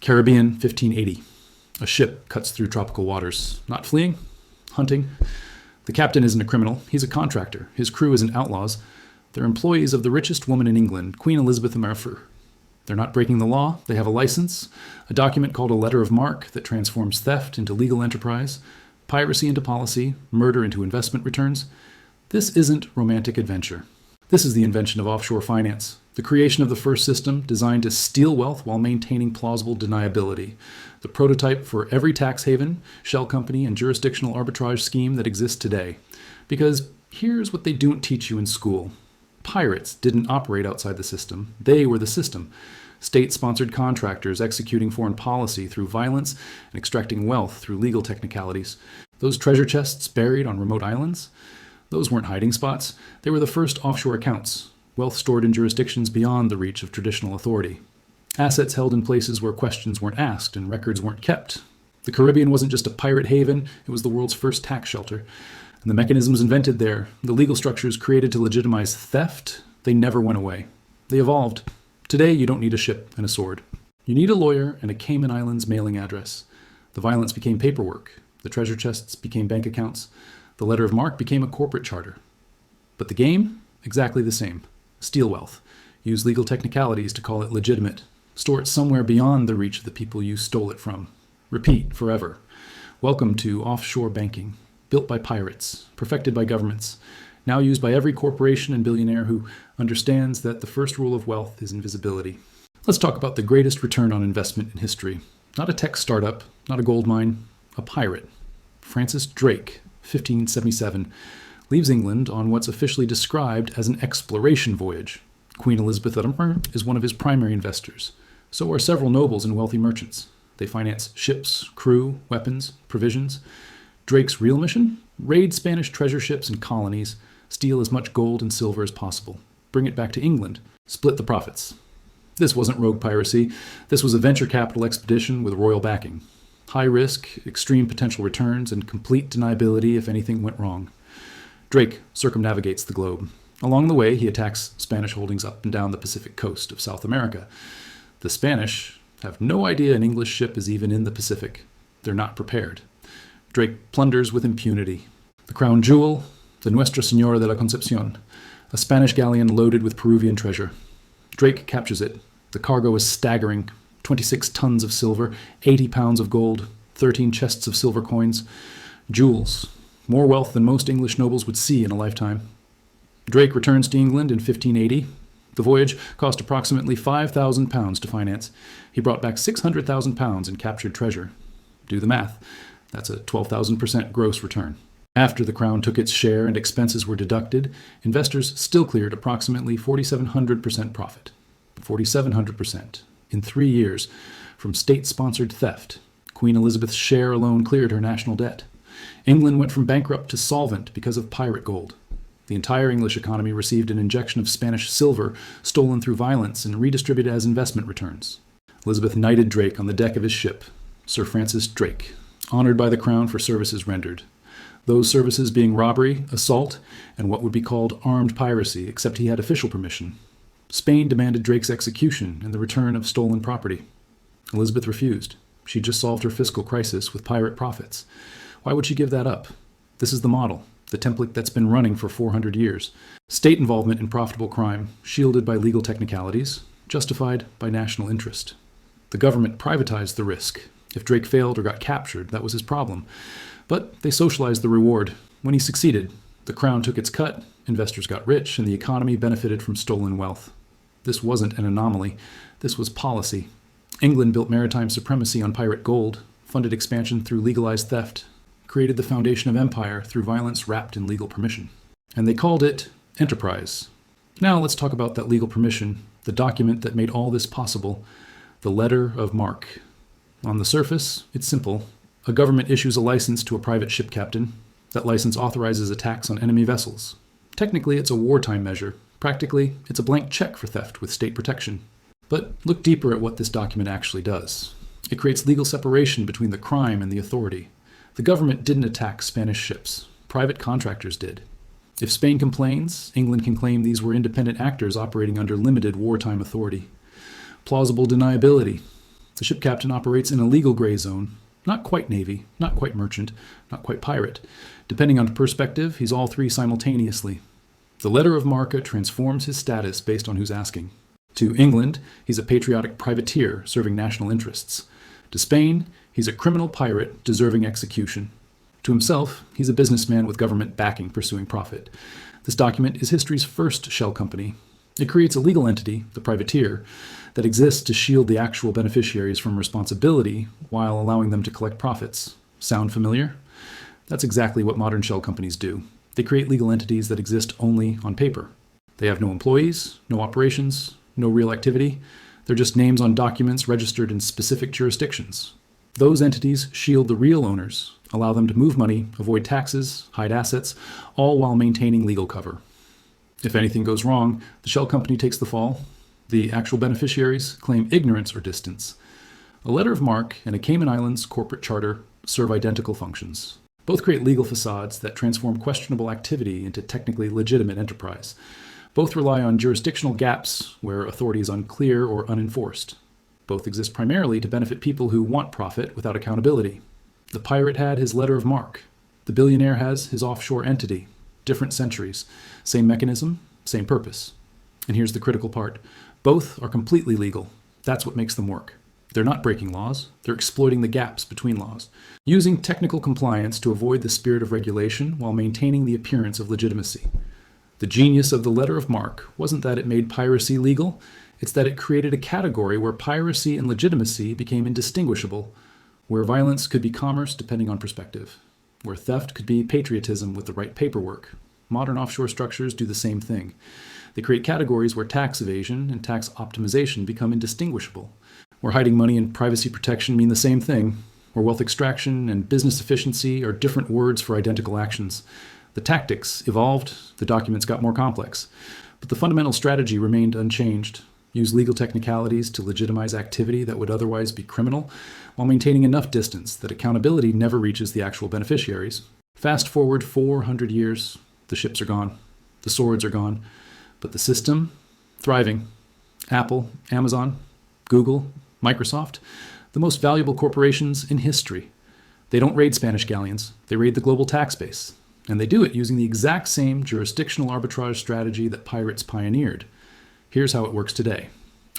Caribbean, 1580. A ship cuts through tropical waters. Not fleeing, hunting. The captain isn't a criminal. He's a contractor. His crew isn't outlaws. They're employees of the richest woman in England, Queen Elizabeth of Marque. They're not breaking the law. They have a license, a document called a Letter of Marque that transforms theft into legal enterprise, piracy into policy, murder into investment returns. This isn't romantic adventure. This is the invention of offshore finance, the creation of the first system designed to steal wealth while maintaining plausible deniability, the prototype for every tax haven, shell company, and jurisdictional arbitrage scheme that exists today. Because here's what they don't teach you in school. Pirates didn't operate outside the system. They were the system. State-sponsored contractors executing foreign policy through violence and extracting wealth through legal technicalities. Those treasure chests buried on remote islands? Those weren't hiding spots. They were the first offshore accounts, wealth stored in jurisdictions beyond the reach of traditional authority. Assets held in places where questions weren't asked and records weren't kept. The Caribbean wasn't just a pirate haven, it was the world's first tax shelter. And the mechanisms invented there, the legal structures created to legitimize theft, they never went away. They evolved. Today, you don't need a ship and a sword. You need a lawyer and a Cayman Islands mailing address. The violence became paperwork. The treasure chests became bank accounts. The Letter of Marque became a corporate charter. But the game? Exactly the same. Steal wealth. Use legal technicalities to call it legitimate. Store it somewhere beyond the reach of the people you stole it from. Repeat forever. Welcome to offshore banking. Built by pirates, perfected by governments, now used by every corporation and billionaire who understands that the first rule of wealth is invisibility. Let's talk about the greatest return on investment in history. Not a tech startup, not a gold mine, a pirate. Francis Drake, 1577, leaves England on what's officially described as an exploration voyage. Queen Elizabeth of Marque is one of his primary investors. So are several nobles and wealthy merchants. They finance ships, crew, weapons, provisions. Drake's real mission? Raid Spanish treasure ships and colonies, steal as much gold and silver as possible, bring it back to England, split the profits. This wasn't rogue piracy. This was a venture capital expedition with royal backing. High risk, extreme potential returns, and complete deniability if anything went wrong. Drake circumnavigates the globe. Along the way, he attacks Spanish holdings up and down the Pacific coast of South America. The Spanish have no idea an English ship is even in the Pacific. They're not prepared. Drake plunders with impunity. The crown jewel, the Nuestra Señora de la Concepción, a Spanish galleon loaded with Peruvian treasure. Drake captures it. The cargo is staggering. 26 tons of silver, 80 pounds of gold, 13 chests of silver coins. Jewels. More wealth than most English nobles would see in a lifetime. Drake returns to England in 1580. The voyage cost approximately £5,000 to finance. He brought back £600,000 in captured treasure. Do the math. That's a 12,000% gross return. After the Crown took its share and expenses were deducted, investors still cleared approximately 4,700% profit. 4,700% in 3 years from state-sponsored theft. Queen Elizabeth's share alone cleared her national debt. England went from bankrupt to solvent because of pirate gold. The entire English economy received an injection of Spanish silver stolen through violence and redistributed as investment returns. Elizabeth knighted Drake on the deck of his ship, Sir Francis Drake, honored by the Crown for services rendered. Those services being robbery, assault, and what would be called armed piracy, except he had official permission. Spain demanded Drake's execution and the return of stolen property. Elizabeth refused. She just solved her fiscal crisis with pirate profits. Why would she give that up? This is the model, the template that's been running for 400 years. State involvement in profitable crime, shielded by legal technicalities, justified by national interest. The government privatized the risk. If Drake failed or got captured, that was his problem. But they socialized the reward. When he succeeded, the Crown took its cut, investors got rich, and the economy benefited from stolen wealth. This wasn't an anomaly. This was policy. England built maritime supremacy on pirate gold, funded expansion through legalized theft, created the foundation of empire through violence wrapped in legal permission. And they called it enterprise. Now let's talk about that legal permission, the document that made all this possible, the Letter of Marque. On the surface, it's simple. A government issues a license to a private ship captain. That license authorizes attacks on enemy vessels. Technically, it's a wartime measure. Practically, it's a blank check for theft with state protection. But look deeper at what this document actually does. It creates legal separation between the crime and the authority. The government didn't attack Spanish ships. Private contractors did. If Spain complains, England can claim these were independent actors operating under limited wartime authority. Plausible deniability. The ship captain operates in a legal gray zone, not quite navy, not quite merchant, not quite pirate. Depending on perspective, he's all three simultaneously. The letter of marque transforms his status based on who's asking. To England, he's a patriotic privateer serving national interests. To Spain, he's a criminal pirate deserving execution. To himself, he's a businessman with government backing pursuing profit. This document is history's first shell company. It creates a legal entity, the privateer, that exists to shield the actual beneficiaries from responsibility while allowing them to collect profits. Sound familiar? That's exactly what modern shell companies do. They create legal entities that exist only on paper. They have no employees, no operations, no real activity. They're just names on documents registered in specific jurisdictions. Those entities shield the real owners, allow them to move money, avoid taxes, hide assets, all while maintaining legal cover. If anything goes wrong, the shell company takes the fall. The actual beneficiaries claim ignorance or distance. A letter of marque and a Cayman Islands corporate charter serve identical functions. Both create legal facades that transform questionable activity into technically legitimate enterprise. Both rely on jurisdictional gaps where authority is unclear or unenforced. Both exist primarily to benefit people who want profit without accountability. The pirate had his letter of marque. The billionaire has his offshore entity. Different centuries. Same mechanism, same purpose. And here's the critical part. Both are completely legal. That's what makes them work. They're not breaking laws. They're exploiting the gaps between laws, using technical compliance to avoid the spirit of regulation while maintaining the appearance of legitimacy. The genius of the letter of marque wasn't that it made piracy legal. It's that it created a category where piracy and legitimacy became indistinguishable, where violence could be commerce depending on perspective, where theft could be patriotism with the right paperwork. Modern offshore structures do the same thing. They create categories where tax evasion and tax optimization become indistinguishable, where hiding money and privacy protection mean the same thing, where wealth extraction and business efficiency are different words for identical actions. The tactics evolved, the documents got more complex, but the fundamental strategy remained unchanged. Use legal technicalities to legitimize activity that would otherwise be criminal, while maintaining enough distance that accountability never reaches the actual beneficiaries. Fast forward 400 years, the ships are gone, the swords are gone, but the system, thriving. Apple, Amazon, Google, Microsoft, the most valuable corporations in history. They don't raid Spanish galleons, they raid the global tax base. And they do it using the exact same jurisdictional arbitrage strategy that pirates pioneered. Here's how it works today.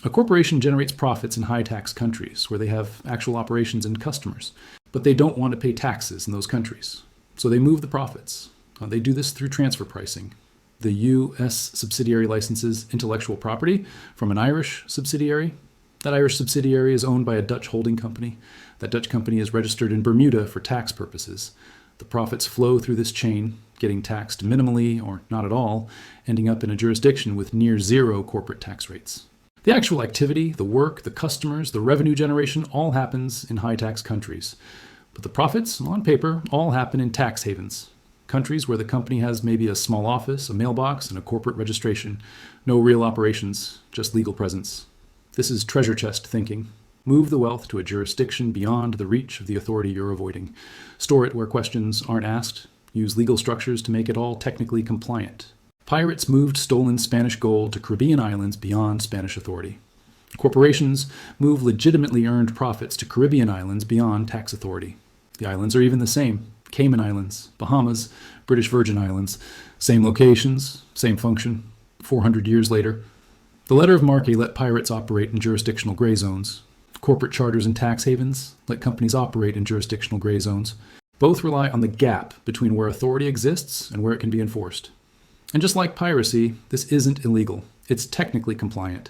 A corporation generates profits in high-tax countries where they have actual operations and customers, but they don't want to pay taxes in those countries. So they move the profits. They do this through transfer pricing. The U.S. subsidiary licenses intellectual property from an Irish subsidiary. That Irish subsidiary is owned by a Dutch holding company. That Dutch company is registered in Bermuda for tax purposes. The profits flow through this chain, getting taxed minimally or not at all, ending up in a jurisdiction with near zero corporate tax rates. The actual activity, the work, the customers, the revenue generation all happens in high-tax countries. But the profits, on paper, all happen in tax havens. Countries where the company has maybe a small office, a mailbox, and a corporate registration. No real operations, just legal presence. This is treasure chest thinking. Move the wealth to a jurisdiction beyond the reach of the authority you're avoiding. Store it where questions aren't asked. Use legal structures to make it all technically compliant. Pirates moved stolen Spanish gold to Caribbean islands beyond Spanish authority. Corporations move legitimately earned profits to Caribbean islands beyond tax authority. The islands are even the same. Cayman Islands, Bahamas, British Virgin Islands. Same locations, same function. 400 years later. The letter of marque let pirates operate in jurisdictional gray zones. Corporate charters and tax havens let companies operate in jurisdictional gray zones. Both rely on the gap between where authority exists and where it can be enforced. And just like piracy, this isn't illegal. It's technically compliant.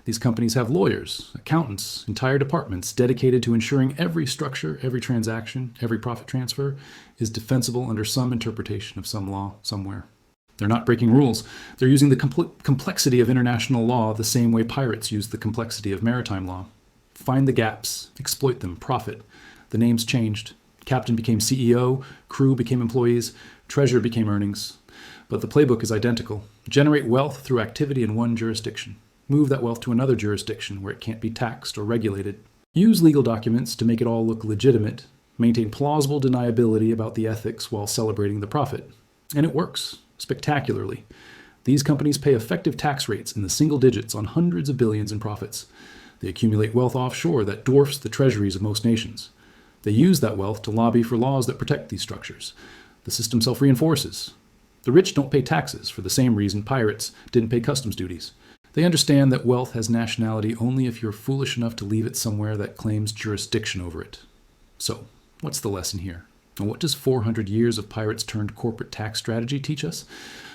These companies have lawyers, accountants, entire departments dedicated to ensuring every structure, every transaction, every profit transfer is defensible under some interpretation of some law somewhere. They're not breaking rules. They're using the complexity of international law the same way pirates use the complexity of maritime law. Find the gaps, exploit them, profit. The names changed. Captain became CEO, crew became employees, treasure became earnings. But the playbook is identical. Generate wealth through activity in one jurisdiction. Move that wealth to another jurisdiction where it can't be taxed or regulated. Use legal documents to make it all look legitimate. Maintain plausible deniability about the ethics while celebrating the profit. And it works, spectacularly. These companies pay effective tax rates in the single digits on hundreds of billions in profits. They accumulate wealth offshore that dwarfs the treasuries of most nations. They use that wealth to lobby for laws that protect these structures. The system self-reinforces. The rich don't pay taxes for the same reason pirates didn't pay customs duties. They understand that wealth has nationality only if you're foolish enough to leave it somewhere that claims jurisdiction over it. So, what's the lesson here? And what does 400 years of pirates-turned-corporate tax strategy teach us?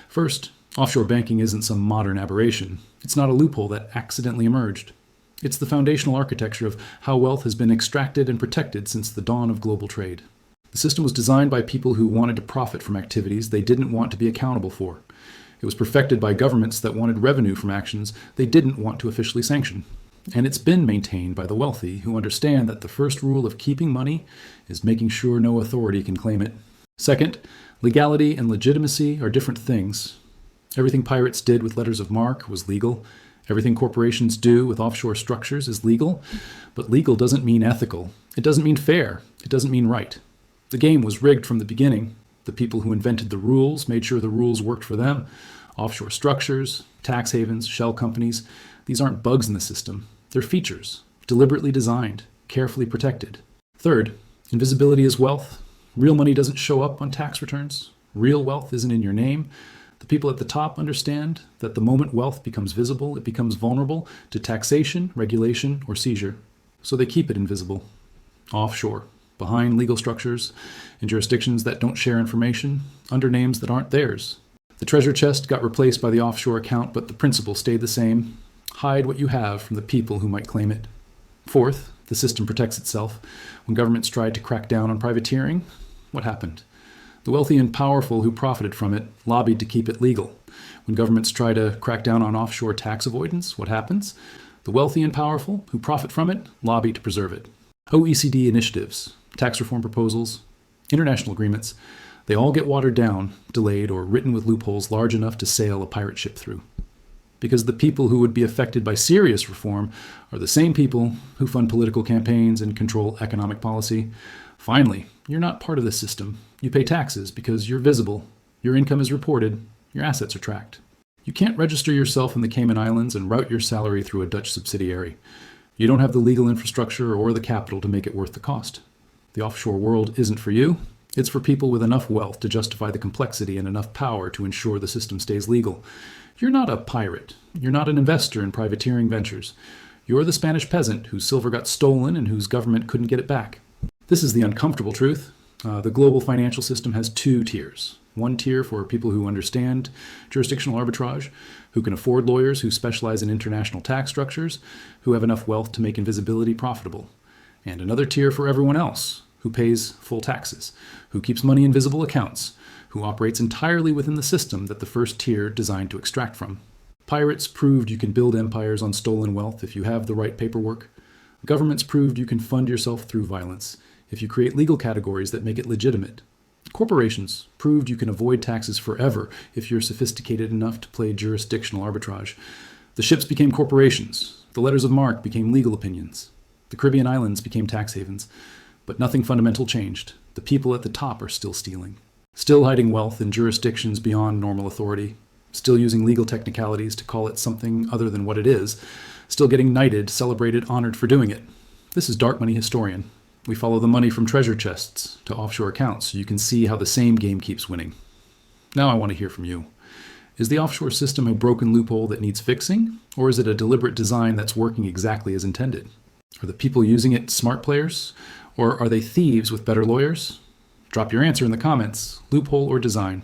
First, offshore banking isn't some modern aberration. It's not a loophole that accidentally emerged. It's the foundational architecture of how wealth has been extracted and protected since the dawn of global trade. The system was designed by people who wanted to profit from activities they didn't want to be accountable for. It was perfected by governments that wanted revenue from actions they didn't want to officially sanction. And it's been maintained by the wealthy who understand that the first rule of keeping money is making sure no authority can claim it. Second, legality and legitimacy are different things. Everything pirates did with Letters of Marque was legal. Everything corporations do with offshore structures is legal. But legal doesn't mean ethical. It doesn't mean fair. It doesn't mean right. The game was rigged from the beginning. The people who invented the rules made sure the rules worked for them. Offshore structures, tax havens, shell companies, these aren't bugs in the system. They're features, deliberately designed, carefully protected. Third, invisibility is wealth. Real money doesn't show up on tax returns. Real wealth isn't in your name. The people at the top understand that the moment wealth becomes visible, it becomes vulnerable to taxation, regulation, or seizure. So they keep it invisible. Offshore, behind legal structures, in jurisdictions that don't share information, under names that aren't theirs. The treasure chest got replaced by the offshore account, but the principle stayed the same. Hide what you have from the people who might claim it. Fourth, the system protects itself. When governments tried to crack down on privateering, what happened? The wealthy and powerful who profited from it lobbied to keep it legal. When governments try to crack down on offshore tax avoidance, what happens? The wealthy and powerful who profit from it lobby to preserve it. OECD initiatives, tax reform proposals, international agreements, they all get watered down, delayed, or written with loopholes large enough to sail a pirate ship through. Because the people who would be affected by serious reform are the same people who fund political campaigns and control economic policy. Finally, you're not part of the system. You pay taxes because you're visible, your income is reported, your assets are tracked. You can't register yourself in the Cayman Islands and route your salary through a Dutch subsidiary. You don't have the legal infrastructure or the capital to make it worth the cost. The offshore world isn't for you. It's for people with enough wealth to justify the complexity and enough power to ensure the system stays legal. You're not a pirate. You're not an investor in privateering ventures. You're the Spanish peasant whose silver got stolen and whose government couldn't get it back. This is the uncomfortable truth. The global financial system has two tiers. One tier for people who understand jurisdictional arbitrage, who can afford lawyers who specialize in international tax structures, who have enough wealth to make invisibility profitable. And another tier for everyone else, who pays full taxes, who keeps money in visible accounts, who operates entirely within the system that the first tier designed to extract from. Pirates proved you can build empires on stolen wealth if you have the right paperwork. Governments proved you can fund yourself through violence if you create legal categories that make it legitimate. Corporations proved you can avoid taxes forever if you're sophisticated enough to play jurisdictional arbitrage. The ships became corporations. The Letters of Marque became legal opinions. The Caribbean islands became tax havens. But nothing fundamental changed. The people at the top are still stealing. Still hiding wealth in jurisdictions beyond normal authority. Still using legal technicalities to call it something other than what it is. Still getting knighted, celebrated, honored for doing it. This is Dark Money Historian. We follow the money from treasure chests to offshore accounts so you can see how the same game keeps winning. Now I want to hear from you. Is the offshore system a broken loophole that needs fixing? Or is it a deliberate design that's working exactly as intended? Are the people using it smart players? Or are they thieves with better lawyers? Drop your answer in the comments, loophole or design.